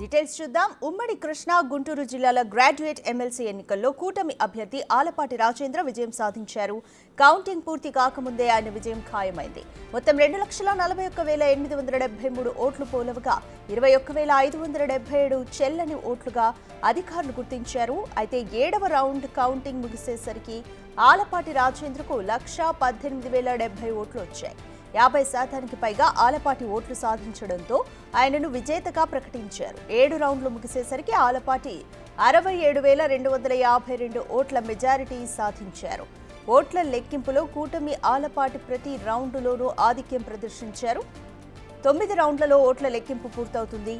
Details చూద్దాం. ఉమ్మడి కృష్ణా గుంటూరు జిల్లాల గ్రాడ్యుయేట్ ఎమ్మెల్సీ ఎన్నికల్లో కూటమి అభ్యర్థి ఆలపాటి రాజేంద్ర విజయం సాధించారు. కౌంటింగ్ పూర్తి కాకముందే ఆయన విజయం ఖాయమైంది. మొత్తం 2,41,873 ఓట్లు పోలవగా 21,577 చెల్లని ఓట్లుగా అధికారులు గుర్తించారు. అయితే 7వ రౌండ్ కౌంటింగ్ ముగిసేసరికి ఆలపాటి రాజేంద్రకు 1,18,070 ఓట్లు వచ్చాయి. 50% పైగా ఆలపాటి ఓట్లు సాధించడంతో ఆయనను విజేతగా ప్రకటించారు. 7 రౌండ్లు ముగిసేసరికి ఆలపాటి 67,252 ఓట్ల మెజారిటీ సాధించారు. ఓట్ల లెక్కింపులో కూటమి ఆలపాటి ప్రతి రౌండులోనూ ఆధిక్యం ప్రదర్శించారు. 9 రౌండ్లలో ఓట్ల లెక్కింపు పూర్తవుతుంది.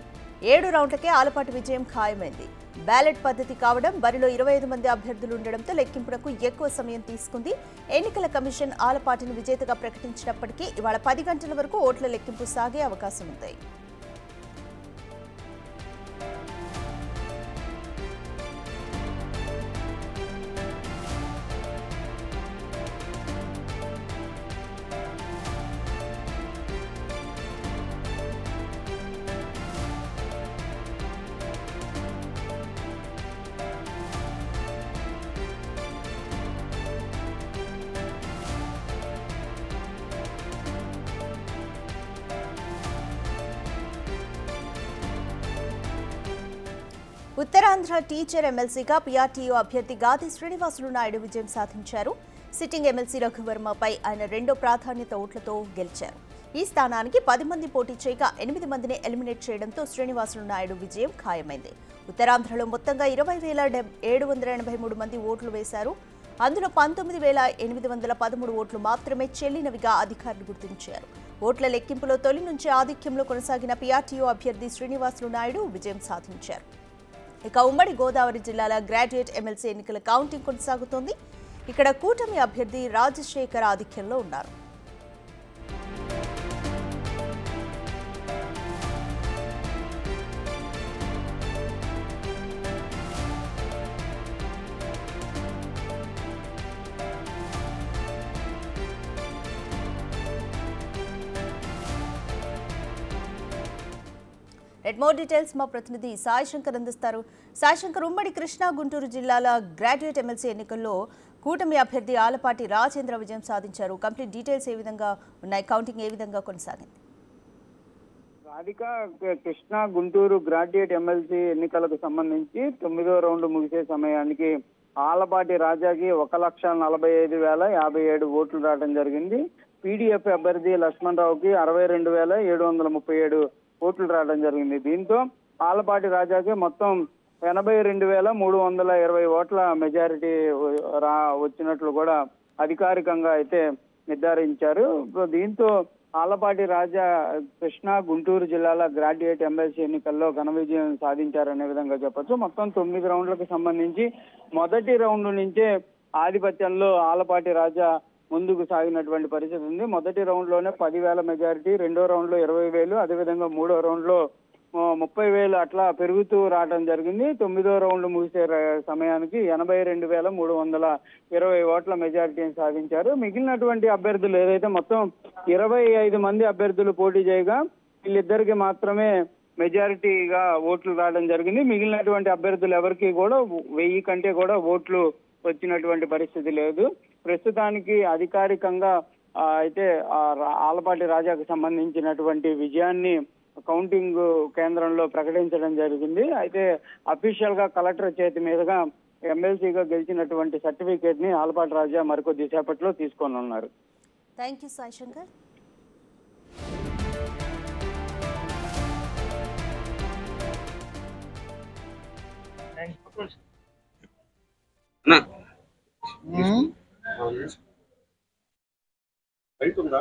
7 రౌండ్లకే ఆలపాటి విజయం ఖాయమైంది. బ్యాలెట్ పద్ధతి కావడం, బరిలో 25 మంది అభ్యర్థులు ఉండడంతో లెక్కింపునకు ఎక్కువ సమయం తీసుకుంది. ఎన్నికల కమిషన్ ఆలపాటిని విజేతగా ప్రకటించినప్పటికీ ఇవాళ 10 గంటల వరకు ఓట్ల లెక్కింపు సాగే అవకాశం ఉంది. ఉత్తరాంధ్ర టీచర్ ఎమ్మెల్సీగా పీఆర్టీయూ అభ్యర్థి గాది శ్రీనివాసులు నాయుడు విజయం సాధించారు. సిట్టింగ్ ఎమ్మెల్సీ రఘువర్మపై ఆయన 2వ ప్రాధాన్యత ఓట్లతో గెలిచారు. ఈ స్థానానికి 10 మంది పోటీ చేయగా 8 మందిని ఎలిమినేట్ చేయడంతో శ్రీనివాసులు నాయుడు విజయం ఖాయమైంది. ఉత్తరాంధ్రలో మొత్తంగా 20,783 మంది ఓట్లు వేశారు. అందులో 19,813 ఓట్లు మాత్రమే చెల్లినవిగా అధికారులు గుర్తించారు. ఓట్ల లెక్కింపులో తొలి నుంచి ఆధిక్యంలో కొనసాగిన పీఆర్టీయూ అభ్యర్థి శ్రీనివాసులు నాయుడు విజయం సాధించారు. ఇక ఉమ్మడి గోదావరి జిల్లాల గ్రాడ్యుయేట్ ఎమ్మెల్సీ ఎన్నికల కౌంటింగ్ కొనసాగుతోంది. ఇక్కడ కూటమి అభ్యర్థి రాజశేఖర్ ఆధిక్యంలో ఉన్నారు. మోర్ డీటెయిల్స్ మా ప్రతినిధి సాయి శంకర్ అందిస్తారు. సాయి శంకర్, ఉమ్మడి కృష్ణా గుంటూరు జిల్లాల గ్రాడ్యుయేట్ ఎమ్మెల్సీ ఎన్నికల్లో కూటమి అభ్యర్థి ఆలపాటి రాజేంద్ర విజయం సాధించారు. కంప్లీట్ డీటెయిల్స్ ఏ విధంగా ఉన్నాయి? కౌంటింగ్ ఏ విధంగా కొనసాగింది? రాధిక, కృష్ణా గుంటూరు గ్రాడ్యుయేట్ ఎమ్మెల్సీ ఎన్నికలకు సంబంధించి 9వ రౌండ్ ముగిసే సమయానికి ఆలపాటి రాజాకి 1,45,057 ఓట్లు రావడం జరిగింది. పీడీఎఫ్ అభ్యర్థి లక్ష్మణ్ రావుకి 62,737 ఓట్లు రావడం జరిగింది. దీంతో ఆలపాటి రాజాకి మొత్తం 82,320 ఓట్ల మెజారిటీ వచ్చినట్లు కూడా అధికారికంగా అయితే నిర్ధారించారు. దీంతో ఆలపాటి రాజా కృష్ణా గుంటూరు జిల్లాల గ్రాడ్యుయేట్ ఎమ్మెల్సీ ఎన్నికల్లో ఘన విజయం సాధించారనే విధంగా చెప్పొచ్చు. మొత్తం 9 రౌండ్లకు సంబంధించి మొదటి రౌండ్ నుంచే ఆధిపత్యంలో ఆలపాటి రాజా ముందుకు సాగినటువంటి పరిస్థితి ఉంది. మొదటి రౌండ్ లోనే 10,000 మెజారిటీ, 2వ రౌండ్ లో 20,000, అదేవిధంగా 3వ రౌండ్ లో 30,000 అట్లా పెరుగుతూ రావడం జరిగింది. 9వ రౌండ్ ముగిసే సమయానికి 82,320 ఓట్ల మెజారిటీని సాధించారు. మిగిలినటువంటి అభ్యర్థులు ఏదైతే మొత్తం 25 మంది అభ్యర్థులు పోటీ చేయగా వీళ్ళిద్దరికి మాత్రమే మెజారిటీగా ఓట్లు రావడం జరిగింది. మిగిలినటువంటి అభ్యర్థులు ఎవరికి కూడా 1000 కంటే కూడా ఓట్లు వచ్చినటువంటి పరిస్థితి లేదు. ప్రస్తుతానికి అధికారికంగా అయితే ఆలపాటి రాజాకు సంబంధించినటువంటి విజయాన్ని కౌంటింగ్ కేంద్రంలో ప్రకటించడం జరిగింది. అయితే అఫీషియల్ గా కలెక్టర్ చేతి మీదుగా ఎమ్మెల్సీగా గెలిచినటువంటి సర్టిఫికేట్ ని ఆలపాటి రాజా మరికొద్ది సేపట్లో తీసుకోనున్నారు. Thank you Sai Shankar. Right ఉందా?